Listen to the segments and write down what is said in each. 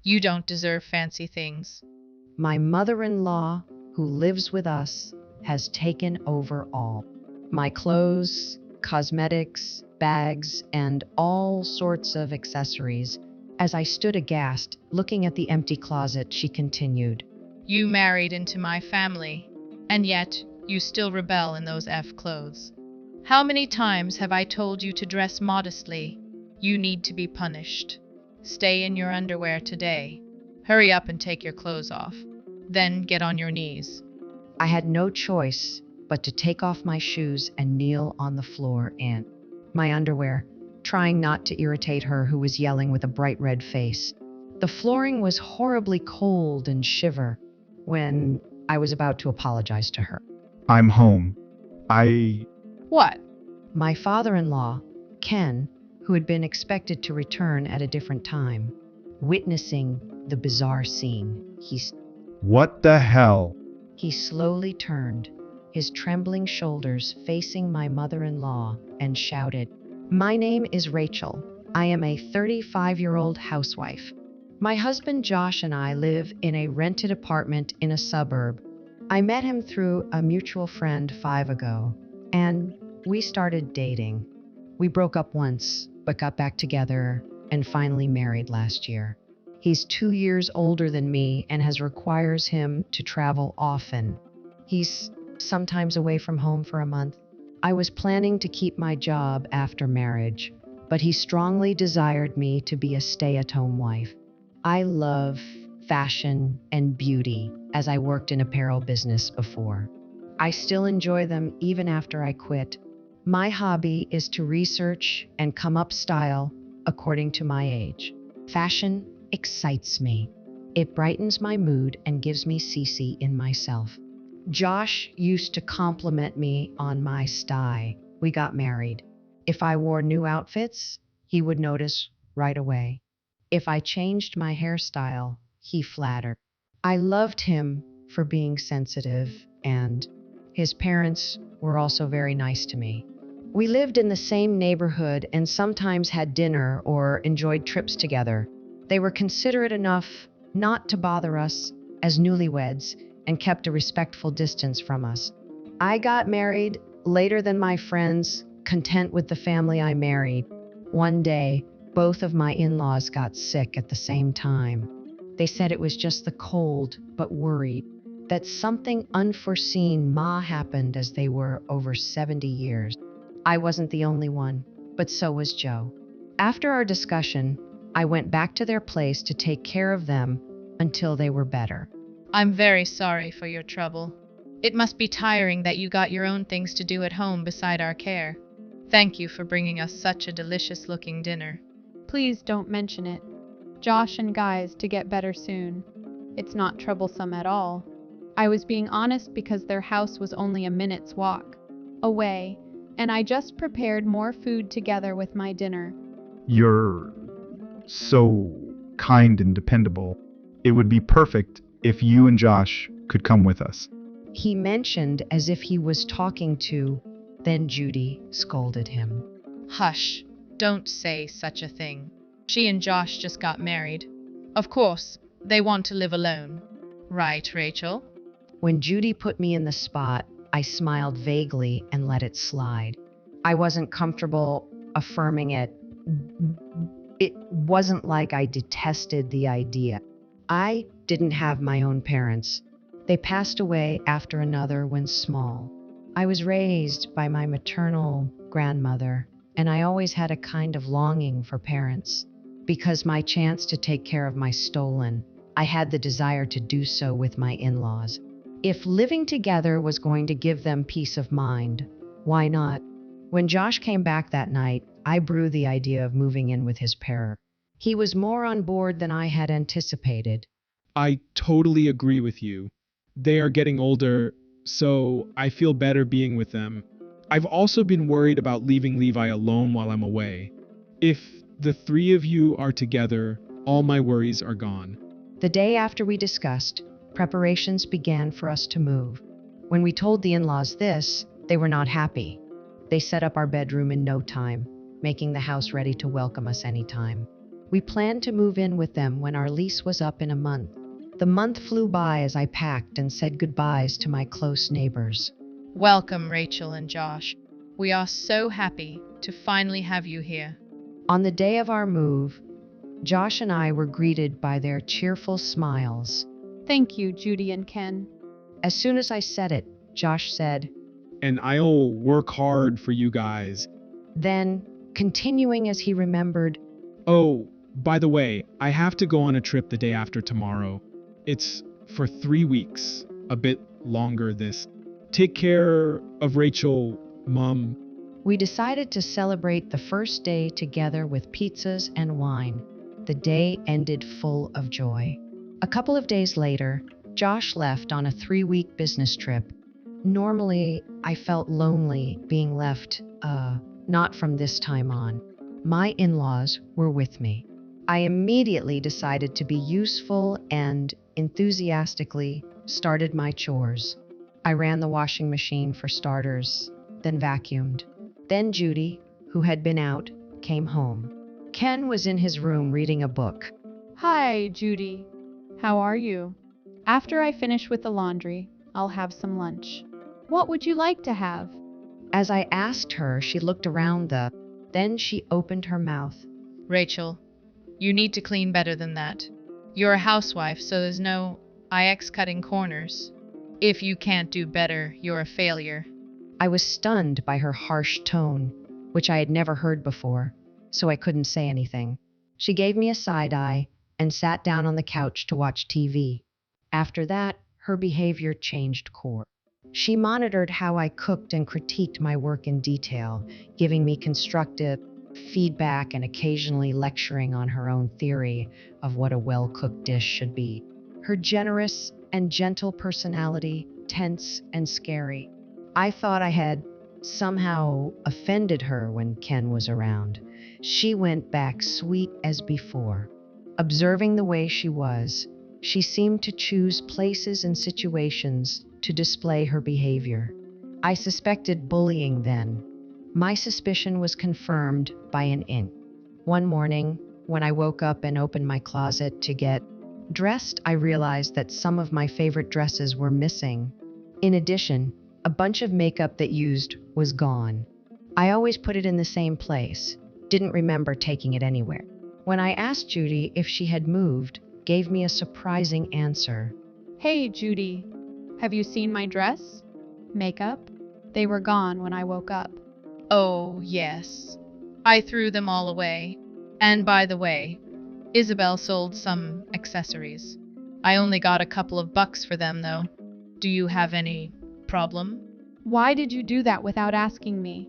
You don't deserve fancy things. My mother-in-law, who lives with us, has taken over all. My clothes, cosmetics, bags, and all sorts of accessories. As I stood aghast, looking at the empty closet, she continued, You married into my family, and yet you still rebel in those clothes. How many times have I told you to dress modestly? You need to be punished. Stay in your underwear today. Hurry up and take your clothes off. Then get on your knees. I had no choice but to take off my shoes and kneel on the floor in my underwear, trying not to irritate her, who was yelling with a bright red face. The flooring was horribly cold and shiver when I was about to apologize to her. I'm home. I. What? My father-in-law, Ken, who had been expected to return at a different time, witnessing the bizarre scene, What the hell? he slowly turned, his trembling shoulders facing my mother-in-law, and shouted, My name is Rachel. I am a 35-year-old housewife. My husband Josh and I live in a rented apartment in a suburb. I met him through a mutual friend 5 ago, and we started dating. We broke up once, but got back together and finally married last year. He's 2 years older than me and requires him to travel often. He's sometimes away from home for a month. I was planning to keep my job after marriage, but he strongly desired me to be a stay-at-home wife. I love fashion and beauty, as I worked in apparel business before. I still enjoy them even after I quit. My hobby is to research and come up style according to my age. Fashion excites me. It brightens my mood and gives me CC in myself. Josh used to compliment me on my style. We got married. If I wore new outfits, he would notice right away. If I changed my hairstyle, he flattered. I loved him for being sensitive, and his parents were also very nice to me. We lived in the same neighborhood and sometimes had dinner or enjoyed trips together. They were considerate enough not to bother us as newlyweds and kept a respectful distance from us. I got married later than my friends, content with the family I married. One day, both of my in-laws got sick at the same time. They said it was just the cold, but worried that something unforeseen happened, as they were over 70 years. I wasn't the only one, but so was Joe. After our discussion, I went back to their place to take care of them until they were better. I'm very sorry for your trouble. It must be tiring that you got your own things to do at home beside our care. Thank you for bringing us such a delicious-looking dinner. Please don't mention it. Josh and guys to get better soon. It's not troublesome at all. I was being honest because their house was only a minute's walk away, and I just prepared more food together with my dinner. You're so kind and dependable. It would be perfect if you and Josh could come with us. He mentioned as if he was talking to, then Judy scolded him. Hush, don't say such a thing. She and Josh just got married. Of course, they want to live alone. Right, Rachel? When Judy put me in the spot, I smiled vaguely and let it slide. I wasn't comfortable affirming it. It wasn't like I detested the idea. I didn't have my own parents. They passed away after another when small. I was raised by my maternal grandmother, and I always had a kind of longing for parents. Because my chance to take care of my stolen, I had the desire to do so with my in-laws. If living together was going to give them peace of mind, why not? When Josh came back that night, I brewed the idea of moving in with his pair. He was more on board than I had anticipated. I totally agree with you. They are getting older, so I feel better being with them. I've also been worried about leaving Levi alone while I'm away. If the three of you are together, all my worries are gone. The day after we discussed, preparations began for us to move. When we told the in-laws this, they were not happy. They set up our bedroom in no time, making the house ready to welcome us anytime. We planned to move in with them when our lease was up in a month. The month flew by as I packed and said goodbyes to my close neighbors. Welcome, Rachel and Josh. We are so happy to finally have you here. On the day of our move, Josh and I were greeted by their cheerful smiles. Thank you, Judy and Ken. As soon as I said it, Josh said, And I'll work hard for you guys. then, continuing as he remembered, Oh, by the way, I have to go on a trip the day after tomorrow. It's for 3 weeks, a bit longer this. Take care of Rachel, Mom. we decided to celebrate the first day together with pizzas and wine. The day ended full of joy. A couple of days later, Josh left on a 3-week business trip. Normally, I felt lonely being left, not from this time on. My in-laws were with me. I immediately decided to be useful and enthusiastically started my chores. I ran the washing machine for starters, then vacuumed. Then Judy, who had been out, came home. Ken was in his room reading a book. Hi, Judy. How are you? After I finish with the laundry, I'll have some lunch. What would you like to have? As I asked her, she looked around then she opened her mouth. Rachel, you need to clean better than that. You're a housewife, so there's no IX cutting corners. If you can't do better, you're a failure. I was stunned by her harsh tone, which I had never heard before, so I couldn't say anything. She gave me a side eye and sat down on the couch to watch TV. After that, her behavior changed course. She monitored how I cooked and critiqued my work in detail, giving me constructive feedback and occasionally lecturing on her own theory of what a well-cooked dish should be. Her generous and gentle personality, tense and scary. I thought I had somehow offended her when Ken was around. She went back sweet as before. Observing the way she was, she seemed to choose places and situations to display her behavior. I suspected bullying then. My suspicion was confirmed by an ink. One morning, when I woke up and opened my closet to get dressed, I realized that some of my favorite dresses were missing. In addition, a bunch of makeup that used was gone. I always put it in the same place, didn't remember taking it anywhere. When I asked Judy if she had moved, gave me a surprising answer. Hey, Judy. Have you seen my dress? Makeup? They were gone when I woke up. Oh, yes. I threw them all away. And by the way, Isabel sold some accessories. I only got a couple of bucks for them, though. Do you have any problem? Why did you do that without asking me?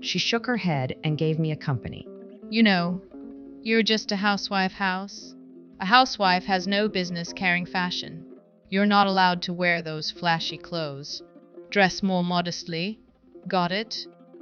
She shook her head and gave me a company. You know, you're just a housewife house. A housewife has no business carrying fashion. You're not allowed to wear those flashy clothes. Dress more modestly. Got it?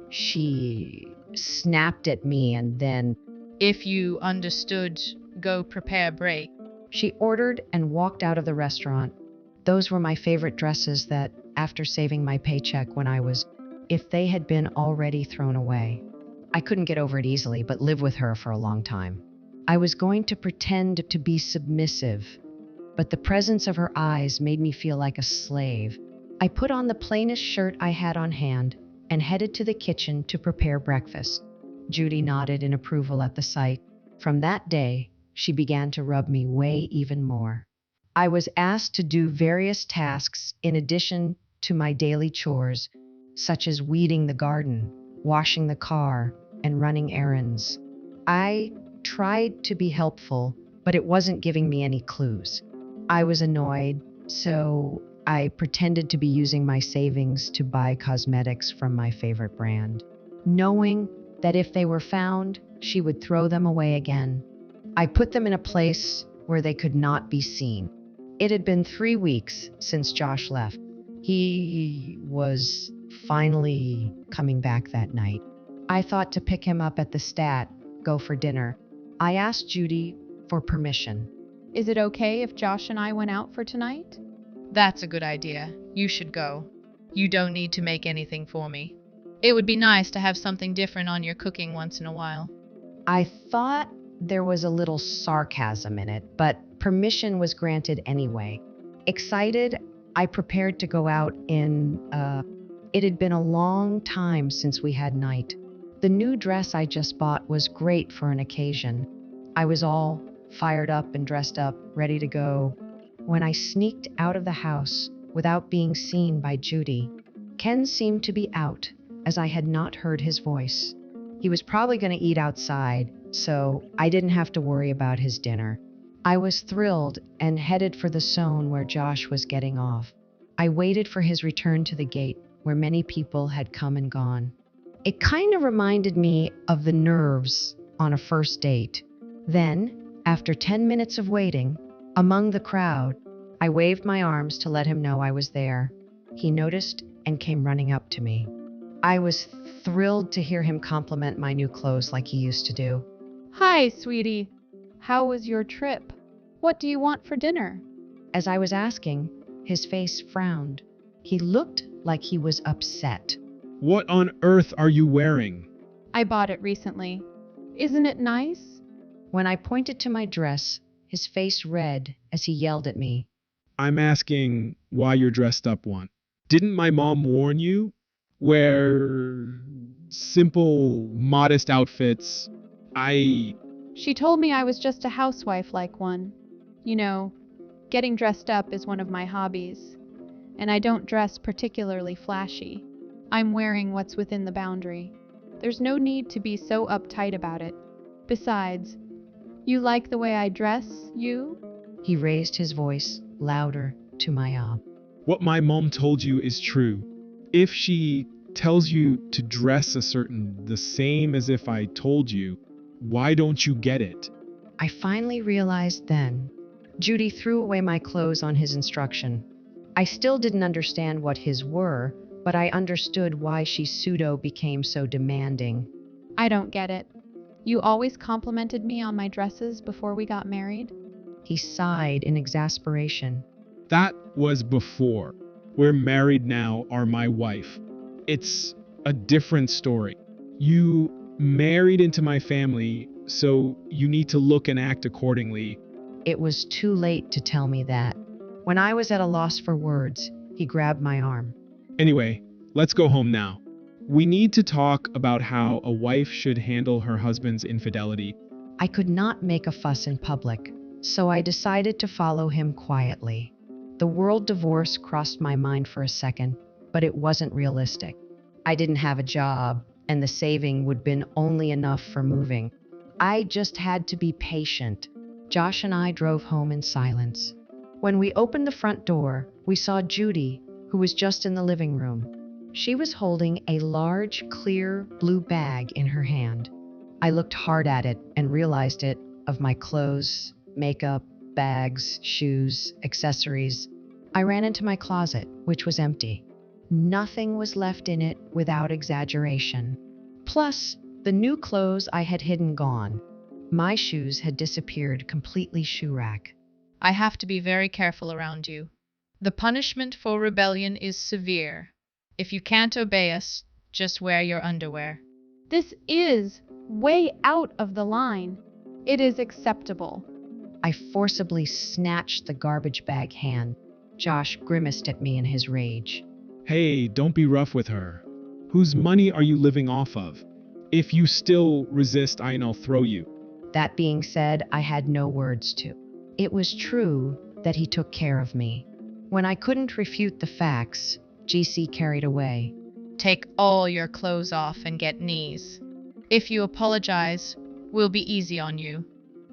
She snapped at me and then If you understood, go prepare break. she ordered and walked out of the restaurant. Those were my favorite dresses that, after saving my paycheck when I was, if they had been already thrown away. I couldn't get over it easily, but live with her for a long time. I was going to pretend to be submissive, but the presence of her eyes made me feel like a slave. I put on the plainest shirt I had on hand and headed to the kitchen to prepare breakfast. Judy nodded in approval at the sight. From that day, she began to rub me way even more. I was asked to do various tasks in addition to my daily chores, such as weeding the garden, washing the car, and running errands. I tried to be helpful, but it wasn't giving me any clues. I was annoyed, so I pretended to be using my savings to buy cosmetics from my favorite brand, knowing that if they were found, she would throw them away again. I put them in a place where they could not be seen. It had been 3 weeks since Josh left. He was finally coming back that night. I thought to pick him up at the Stat, go for dinner. I asked Judy for permission. Is it okay if Josh and I went out for tonight? That's a good idea. You should go. You don't need to make anything for me. It would be nice to have something different on your cooking once in a while. I thought There was a little sarcasm in it, but permission was granted anyway. Excited, I prepared to go out it had been a long time since we had night. The new dress I just bought was great for an occasion. I was all fired up and dressed up, ready to go, when I sneaked out of the house without being seen by Judy. Ken seemed to be out, as I had not heard his voice. He was probably going to eat outside, so I didn't have to worry about his dinner. I was thrilled and headed for the zone where Josh was getting off. I waited for his return to the gate, where many people had come and gone. It kind of reminded me of the nerves on a first date. Then, after 10 minutes of waiting, among the crowd, I waved my arms to let him know I was there. He noticed and came running up to me. I was thrilled to hear him compliment my new clothes like he used to do. Hi, sweetie. How was your trip? What do you want for dinner? As I was asking, his face frowned. He looked like he was upset. What on earth are you wearing? I bought it recently. Isn't it nice? When I pointed to my dress, his face red as he yelled at me. I'm asking why you're dressed up one. Didn't my mom warn you? Wear simple, modest outfits. She told me I was just a housewife like one. You know, getting dressed up is one of my hobbies, and I don't dress particularly flashy. I'm wearing what's within the boundary. There's no need to be so uptight about it. Besides, you like the way I dress, you? He raised his voice louder to my ob. What my mom told you is true. If she tells you to dress the same as if I told you, why don't you get it? I finally realized then. Judy threw away my clothes on his instruction. I still didn't understand what his were, but I understood why she pseudo became so demanding. I don't get it. You always complimented me on my dresses before we got married? He sighed in exasperation. That was before. We're married now, are my wife. It's a different story. You married into my family, so you need to look and act accordingly. It was too late to tell me that. When I was at a loss for words, he grabbed my arm. Anyway, let's go home now. We need to talk about how a wife should handle her husband's infidelity. I could not make a fuss in public, so I decided to follow him quietly. The world divorce crossed my mind for a second, but it wasn't realistic. I didn't have a job, and the saving would have been only enough for moving. I just had to be patient. Josh and I drove home in silence. When we opened the front door, we saw Judy, who was just in the living room. She was holding a large, clear, blue bag in her hand. I looked hard at it and realized it of my clothes, makeup, bags, shoes, accessories. I ran into my closet, which was empty. Nothing was left in it without exaggeration. Plus, the new clothes I had hidden gone. My shoes had disappeared completely shoe rack. I have to be very careful around you. The punishment for rebellion is severe. If you can't obey us, just wear your underwear. This is way out of the line. It is acceptable. I forcibly snatched the garbage bag hand. Josh grimaced at me in his rage. Hey, don't be rough with her. Whose money are you living off of? If you still resist, I'll throw you. That being said, I had no words to. It was true that he took care of me. When I couldn't refute the facts, GC carried away. Take all your clothes off and get knees. If you apologize, we'll be easy on you.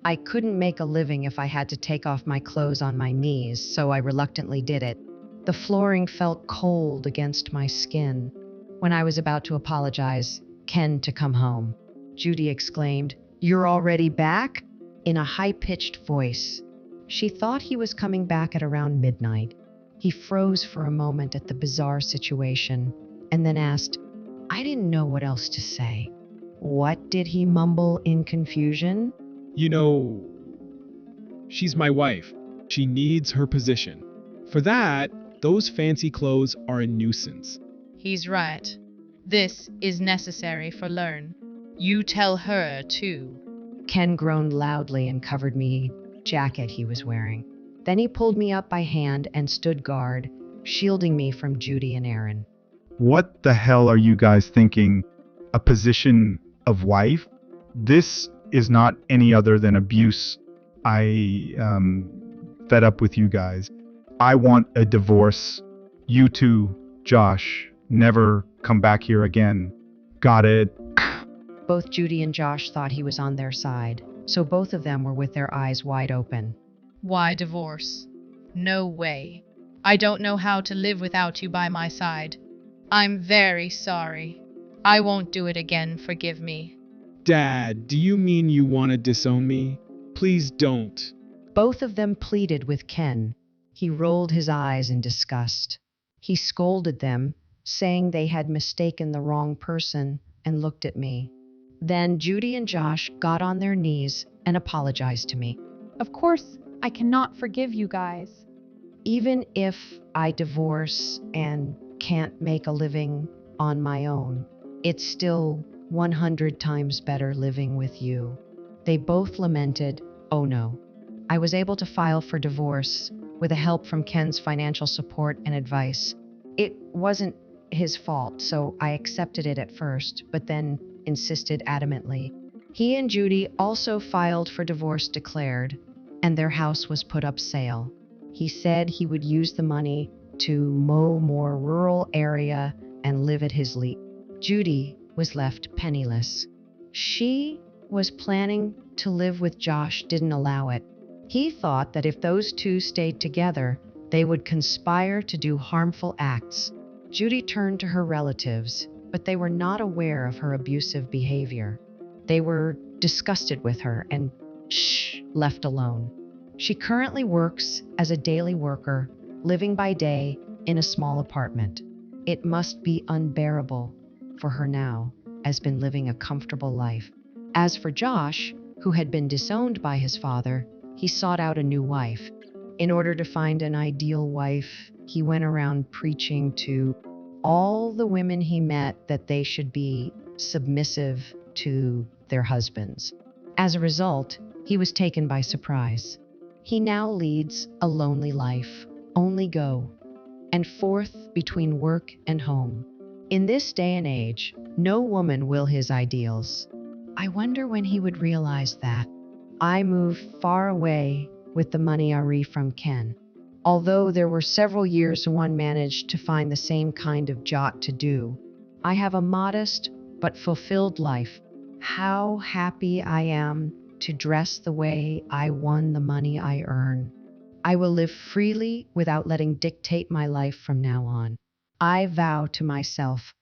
I couldn't make a living if I had to take off my clothes on my knees, so I reluctantly did it. The flooring felt cold against my skin. When I was about to apologize, Ken to come home. Judy exclaimed, "You're already back?" in a high-pitched voice. She thought he was coming back at around midnight. He froze for a moment at the bizarre situation and then asked, I didn't know what else to say. What did he mumble in confusion? You know, she's my wife. She needs her position. For that, those fancy clothes are a nuisance. He's right. This is necessary for Learn. You tell her, too. Ken groaned loudly and covered me jacket he was wearing. Then he pulled me up by hand and stood guard, shielding me from Judy and Aaron. What the hell are you guys thinking? A position of wife? This is not any other than abuse. I fed up with you guys. I want a divorce. You two, Josh, never come back here again. Got it? Both Judy and Josh thought he was on their side, so both of them were with their eyes wide open. Why divorce? No way. I don't know how to live without you by my side. I'm very sorry. I won't do it again, forgive me. Dad, do you mean you want to disown me? Please don't. Both of them pleaded with Ken. He rolled his eyes in disgust. He scolded them, saying they had mistaken the wrong person, and looked at me. Then Judy and Josh got on their knees and apologized to me. Of course, I cannot forgive you guys. Even if I divorce and can't make a living on my own, it's still 100 times better living with you. They both lamented, oh no. I was able to file for divorce with the help from Ken's financial support and advice. It wasn't his fault, so I accepted it at first, but then insisted adamantly. He and Judy also filed for divorce declared, and their house was put up sale. He said he would use the money to mow more rural area and live at his leisure. Judy was left penniless. She was planning to live with Josh, didn't allow it. He thought that if those two stayed together, they would conspire to do harmful acts. Judy turned to her relatives, but they were not aware of her abusive behavior. They were disgusted with her and left alone. She currently works as a daily worker, living by day in a small apartment. It must be unbearable for her now, has been living a comfortable life. As for Josh, who had been disowned by his father, he sought out a new wife. In order to find an ideal wife, he went around preaching to all the women he met that they should be submissive to their husbands. As a result, he was taken by surprise. He now leads a lonely life, only go and forth between work and home. In this day and age, no woman will his ideals. I wonder when he would realize that. I moved far away with the money I received from Ken. Although there were several years one managed to find the same kind of job to do, I have a modest but fulfilled life. How happy I am to dress the way I won the money I earn. I will live freely without letting dictate my life from now on. I vow to myself,